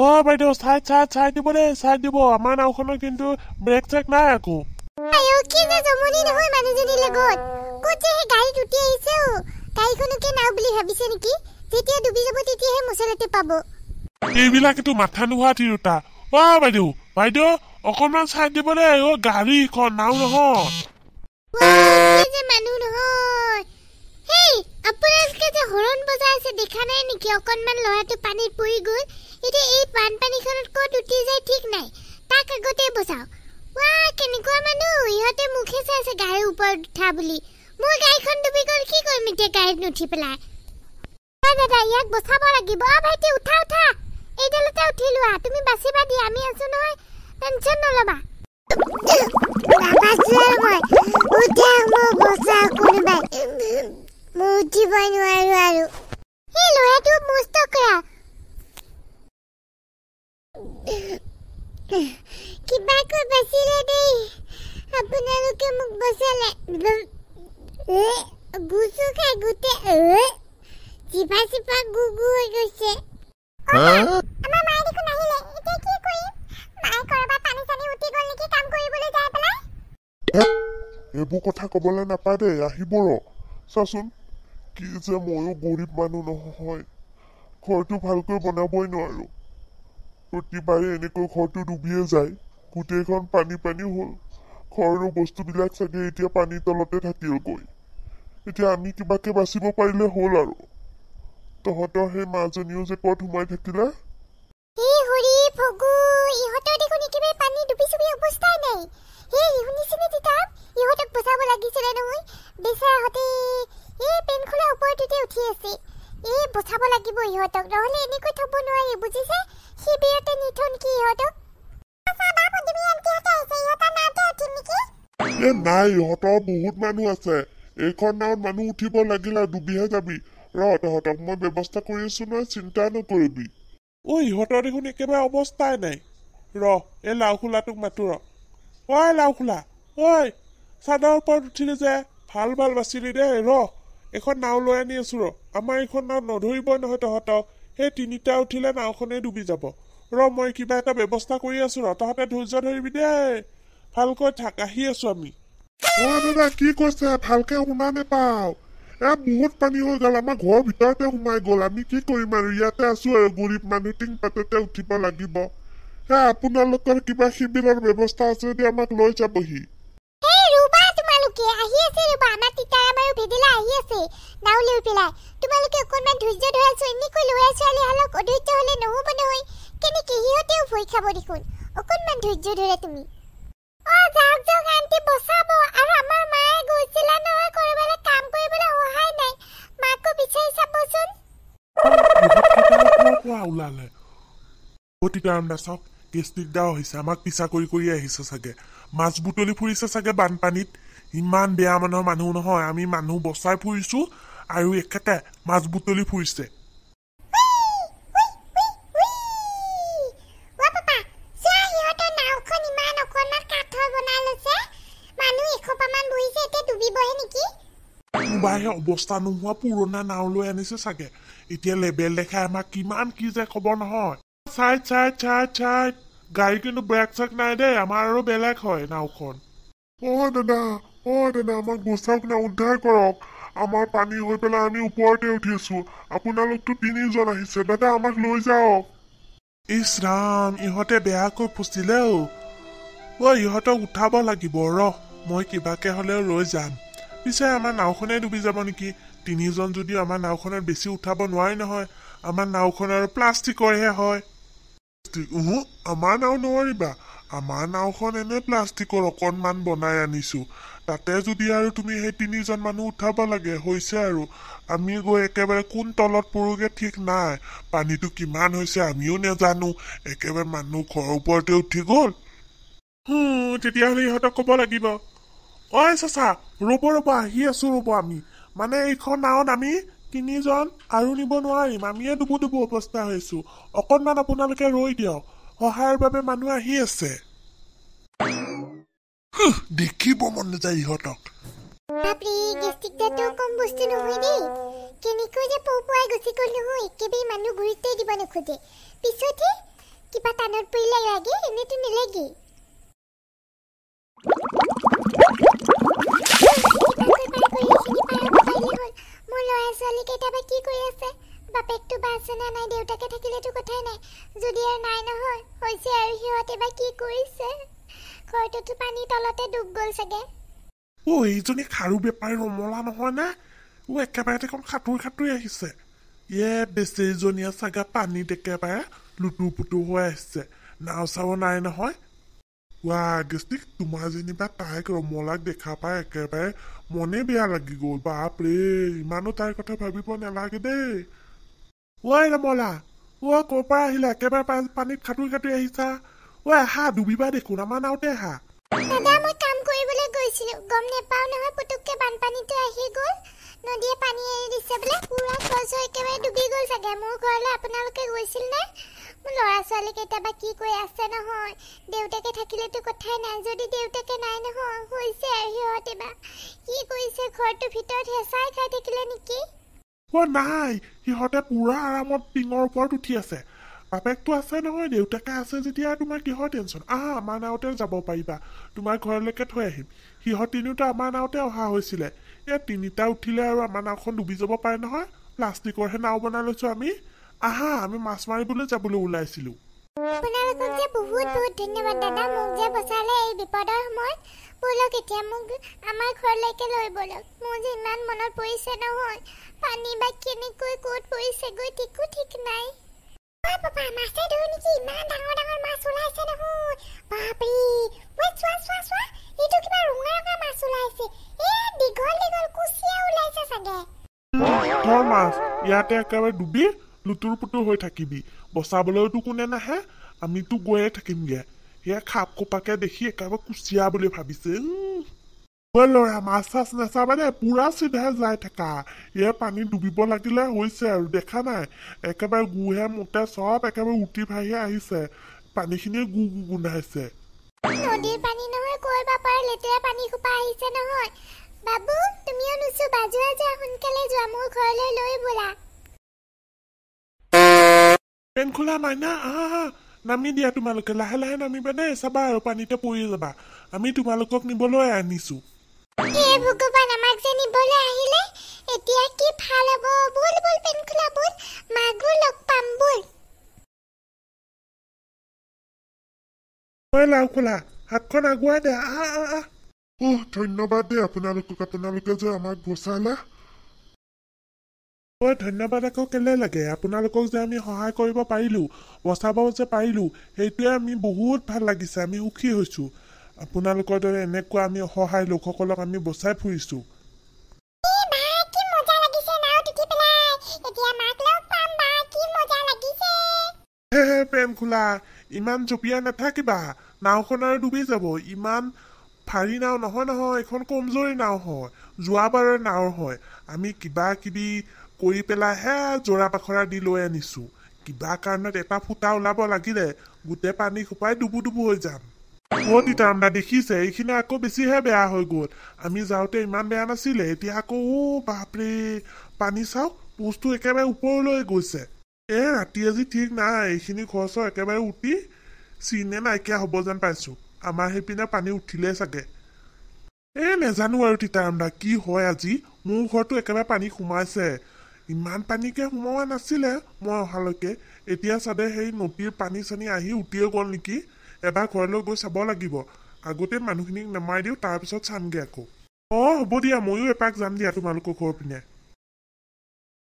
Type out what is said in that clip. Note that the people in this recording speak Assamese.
অ বাইদেউ চাই দিব দেই চাই দিব আমাৰ নাওখনৰ কিন্তু ব্ৰেক চেক নাই আকৌ আয়ো কি যে জমনি নহয় মানুহজনীৰ লগত ক'ত যে গাড়ীত উঠি আহিছে গাড়ীখনকে নাও বুলি ভাবিছে নেকি যেতিয়া ডুবি যাব তেতিয়াহে মছলাতে পাব এইবিলাকেতো মাথা নোহোৱা তিৰোতা অ বাইদেউ অকণমান চাই দিব দেই অ গাড়ীখন নাও নহয় যে মানুহ নহয় হেই আপোনালোকে যে হৰণ বজাই আছে দেখা নাই নেকি অকণমান ল'ৰাটো পানীত পৰি গ'ল এতিয়া এই বানপানীখনত ক'ত উঠি যায় ঠিক নাই তাক আগতে বচাও কেনেকুৱা মানুহ ইহঁতে মুখে চাই আছে গাড়ীৰ ওপৰত উঠা বুলি মোৰ গাড়ীখন ডুবি গ'ল কি কৰিম এতিয়া গাড়ীত নুঠি পেলাই দাদা ইয়াক বচাব লাগিব ভাইটি উঠা এইডালতে উঠি লোৱা তুমি বাচিবা দিয়া আমি আছো নহয় টেনচন নল'বা কিবাকৈ বাচিলে দেই আপোনালোকে মোক বচালে গুচু খাই গোটেই জিভা চিপা গুগু হৈ গৈছে আমাৰ মায়ে দেখোন আহিলে এতিয়া কি কৰিম মায়ে কৰবাত পানী চানী উঠি গ'ল নেকি কাম কৰিবলৈ যায় পেলাই এইবোৰ কথা ক'বলৈ নাপায় দেই আহিব ৰ চাচোন কি যে ময়ো গৰীব মানুহ নহয় ঘৰটো ভালকৈ বনাবই নোৱাৰো প্ৰতিবাৰে এনেকৈ ঘৰটো ডুবিয়ে যায় গোটেইখন পানী হ'ল ঘৰৰ বস্তুবিলাক চাগে এতিয়া পানীৰ তলতে থাকিলগৈ এতিয়া আমি কিবাকে বাচিব পাৰিলে হ'ল আৰু তহঁতৰ সেই মাজনীও যে ক'ত সোমাই থাকিলে ইহঁতক বচাব লাগিছিলে নহয় বেচাৰাহঁতে এই পেন খোলা ওপৰত উঠি আছে বচাব লাগিব ইহঁতক নহ'লে এনেকৈ থ'ব নোৱাৰি বুজিছে শিবিৰতে নিথন কি ইহঁতক নাই ইহঁতৰ বহুত মানুহ আছে এইখন নাৱত মানুহ উঠিব লাগিলে ডুবিহে যাবি ৰ তহঁতক মই ব্যৱস্থা কৰি আছো নহয় চিন্তা নকৰিবি ইহঁতৰ দেখোন একেবাৰে অৱস্থাই নাই ৰ এই লাও খোলাটোক মাতো ৰ লাও খোলা চাদৰ ওপৰত উঠিলি যে ভাল বাচিলি দেই ৰ এখন নাও লৈ আনি আছো ৰ আমাৰ এইখন নাও নধৰিবই নহয় তহঁতক সেই তিনিটা উঠিলে নাওখনে ডুবি যাব ৰ মই কিবা এটা ব্যৱস্থা কৰি আছো ৰ তহঁতে ধৈৰ্য ধৰিবি দেই ভালকৈ থাক আহি আছো আমি দাদা কি কৈছে ভালকে শুনা নেপাও বহুত পানী হৈ গ'ল আমাৰ ঘৰৰ ভিতৰতে সোমাই গ'ল আমি কি কৰিম আৰু ইয়াতে আছো আৰু গৰীব মানুহ টিং পাততে উঠিব লাগিব আপোনালোকৰ কিবা শিবিৰৰ ব্যৱস্থা আছে যদি আমাক লৈ যাবহি ওলালে চাওক কেষ্টিকদাও হৈছে আমাক পিছা কৰি আহিছে চাগে মাছ বুটলি ফুৰিছে চাগে বানপানীত ইমান বেয়া মানুহ নহয় আমি মানুহ বচাই ফুৰিছো আৰু একেতে মাছ বুটলি ফুৰিছে অৱস্থা নোহোৱা পুৰণা নাও লৈ আনিছে চাগে এতিয়া লেবেল দেখাই আমাক কিমান কি যে খবৰ নহয় চাই গাড়ী কিন্তু ব্ৰেক চেক নাই দেই আমাৰ আৰু বেলেগ হয় নাওখন দাদা আমাক বচাওক না উদ্ধাৰ কৰক আমাৰ পানী হৈ পেলাই আমি ওপৰতে উঠিছো আপোনালোকতো 3জন আহিছে দাদা আমাক লৈ যাওক ইছ ৰাম ইহঁতে বেয়াকৈ ফুচিলে ইহঁতক উঠাব লাগিব ৰ মই কিবাকে হলেও লৈ যাম পিছে আমাৰ নাওখনে ডুবি যাব নেকি 3জন যদিও আমাৰ নাওখনত বেছি উঠাব নোৱাৰি নহয় আমাৰ নাওখন আৰু প্লাষ্টিকৰহে হয় আমাৰ নাও নোৱাৰিবা আমাৰ নাওখন এনে প্লাষ্টিকৰ অকণমান বনাই আনিছো তাতে যদি আৰু তুমি সেই 3জন মানুহ উঠাব লাগে হৈছে আৰু আমি গৈ একেবাৰে কোন তলত পৰোগে ঠিক নাই পানীটো কিমান হৈছে আমিও নাজানো একেবাৰে মানুহ ঘৰৰ ওপৰতে উঠি গ'ল তেতিয়াহ'লে ইহঁতক ক'ব লাগিব চাচা ৰ'ব আহি আছো ৰ'ব আমি মানে এইখন নাৱত আমি 3জন আৰু নিব নোৱাৰিম আমিয়ে ডুবু অৱস্থা হৈছো অকণমান আপোনালোকে ৰৈ দিয়ক সহায়ৰ বাবে মানুহ আহি আছে দেখিব মন নাযায় ইহঁতক কেনেকৈ যে পৌপুৱাই গুচি গ'ল নহয় একেবাৰে মানুহ গুৰুত্বই দিব নোখোজে পিছতহে পৰা টানত পৰিলে লাগে এনেতো নেলাগে মোৰ ল'ৰা ছোৱালী কেইটাবা কি কৰি আছে বাপেকটো বাছে না নাই দেউতাকে থাকিলেতো কথাই নাই যদি আৰু নাই নহয় হৈছে আৰু সিহঁতে বা কি কৰিছে ঘৰটোতো পানী তলতে ডুব গ'ল চাগে এইজনী খাৰু বেপাৰী ৰমলা নহয় নে একেবাৰে দেখোন সাঁতুৰি আহিছে বেচেৰীজনীয়ে চাগে পানীত একেবাৰে লুটুৰ পুটুৰ হৈ আহিছে নাও চাও নাই নহয় গেষ্টিক তোমাৰ যেনিবা তাইক ৰমলাক দেখা পাই একেবাৰে মনে বেয়া লাগি গ'ল বাপৰে ইমানো তাইৰ কথা ভাবিব নালাগে দেই ৰমলা ক'ৰ পৰা আহিলা একেবাৰে পানীত সাঁতুৰি আহিছা আহা ডুবিবা দেখোন আমাৰ নাওতে আহা দাদা মই কাম কৰিবলৈ গৈছিলো গম নেপাও নহয় পুতুককে বানপানীটো আহি গ'ল নদীয়ে পানী এৰি দিছে বোলে পুৰা গছ একেবাৰে ডুবি গ'ল চাগে মোৰ ঘৰলৈ আপোনালোকে গৈছিল নে মোৰ ল'ৰা ছোৱালী কেইটাবা কি কৈ আছে নহয় দেউতাকে থাকিলেতো কথাই নাই যদি দেউতাকে নাই নহয় হৈছে আৰু সিহঁতে বা কি কৰিছে ঘৰটোৰ ভিতৰত হেঁচাই খাই থাকিলে নেকি নাই সিহঁতে পুৰা আৰামত টিঙৰ ওপৰত উঠি আছে বাপেকটো আছে নহয় দেউতাকে আছে যেতিয়া তোমাৰ কিহৰ টেনশ্যন আমাৰ নাওতে যাব পাৰিবা তোমাৰ ঘৰলৈকে থৈ আহিম সিহঁত তিনিওটা আমাৰ নাওতে অহা হৈছিলে তিনিটা উঠিলে আৰু আমাৰ নাওখন ডুবি যাব পাৰে নহয় প্লাষ্টিকৰহে নাও বনাই লৈছো আমি আমি মাছ মাৰিবলৈ যাবলৈ ওলাইছিলো আপোনালোকক যে বহুত বহুত ধন্যবাদ দাদা মোক যে বচালে এই বিপদৰ সময়ত বলক এতিয়া মোক আমাৰ ঘৰলৈকে লৈ বলক মোৰ যে ইমান মনত পৰিছে নহয় পানী বা কেনেকৈ ক'ত পৰিছে গৈ ঠিক নাই পাপা মাছে ধৰো নেকি ইমান ডাঙৰ ডাঙৰ মাছ ওলাইছে নহয় বাপৰে চোৱা এইটো কিবা ৰঙা মাছ ওলাইছে দীঘল কুচিয়া ওলাইছে চাগে ধৰ মাছ ইয়াতে একেবাৰে ডুবি লুতুৰ পুতুৰ হৈ থাকিবি বচাবলৈতো কোনে নাহে আমিতো গৈয়ে থাকিমগে খাপ খোপাকে দেখি একেবাৰে কুচিয়া বুলি ভাবিছে ল'ৰা মাছ চাছ নাচাবা দে পুৰা চিধাই যাই থাকা পানী ডুবিব লাগিলে হৈছে আৰু দেখা নাই একেবাৰে গুহে মোতে চব একেবাৰে উঠি ভাহি আহিছে পানীখিনি গু গোন্ধাইছে নদীৰ পানী নহয় কৈ বাপাৰ লেতেৰা পানী খোপা আহিছে নহয় বাবু তুমিও নুচুবা যোৱা সোনকালে যোৱা মোৰ ঘৰলৈ লৈ ব'লা পেন খোলা মাইনা নামি দিয়া তোমালোকে লাহে লাহে নামিবা দেই চাবা আৰু পানীতে পৰি যাবা আমি তোমালোকক নিবলৈ আনিছো ভগৱান আমাক যে নিবলৈ আহিলে এতিয়া কি ভাল হ'ব বল পেন খোলা বল মাগুৰ লগ পাম বল লাও খোলা হাতখন আগুৱাই দে ধন্যবাদ দেই আপোনালোকে যে আমাক বচালে ধন্যবাদ আকৌ কেলে লাগে আপোনালোকক যে আমি সহায় কৰিব পাৰিলো বচাব যে পাৰিলো সেইটোৱে আমি বহুত ভাল লাগিছে আমি সুখী হৈছো আপোনালোকৰ দৰে এনেকুৱা আমি অসহায় লোকসকলক আমি বচাই ফুৰিছো পেন খোলা ইমান জঁপিয়াই নাথাকিবা নাওখন আৰু ডুবি যাব ইমান ফাৰি নাও নহয় এখন কমজোৰি নাও হয় যোৱাবাৰৰ নাও হয় আমি কিবা কিবি কৰি পেলাইহে জোৰা পাখৰা দি লৈ আনিছো কিবা কাৰণত এটা ফুটা ওলাব লাগিলে গোটেই পানী খোপাই ডুবু হৈ যাম তিতামদা দেখিছে এইখিনি আকৌ বেছিহে বেয়া হৈ গ'ল আমি যাওঁতে ইমান বেয়া নাছিলে এতিয়া আকৌ বাপৰে পানী চাওক পোষ্টটো একেবাৰে ওপৰলৈ গৈছে ৰাতি আজি ঠিক নাই এইখিনি খৰচৰ একেবাৰে উঠি চিনে নাইকিয়া হ'ব যেন পাইছো আমাৰ সেইপিনে পানী উঠিলে চাগে নেজানো আৰু তিতামদা কি হয় আজি মোৰ ঘৰটো একেবাৰে পানী সোমাইছে ইমান পানীকে সোমোৱা নাছিলে মই অহালৈকে এতিয়া চাদে সেই নদীৰ পানী চানী আহি উঠিয়ে গ'ল নেকি এবাৰ ঘৰলৈ গৈ চাব লাগিব আগতে মানুহখিনিক নমাই দিওঁ তাৰপিছত চামগে আকৌ হ'ব দিয়া ময়ো এপাক যাম দিয়া তোমালোকৰ ঘৰ পিনে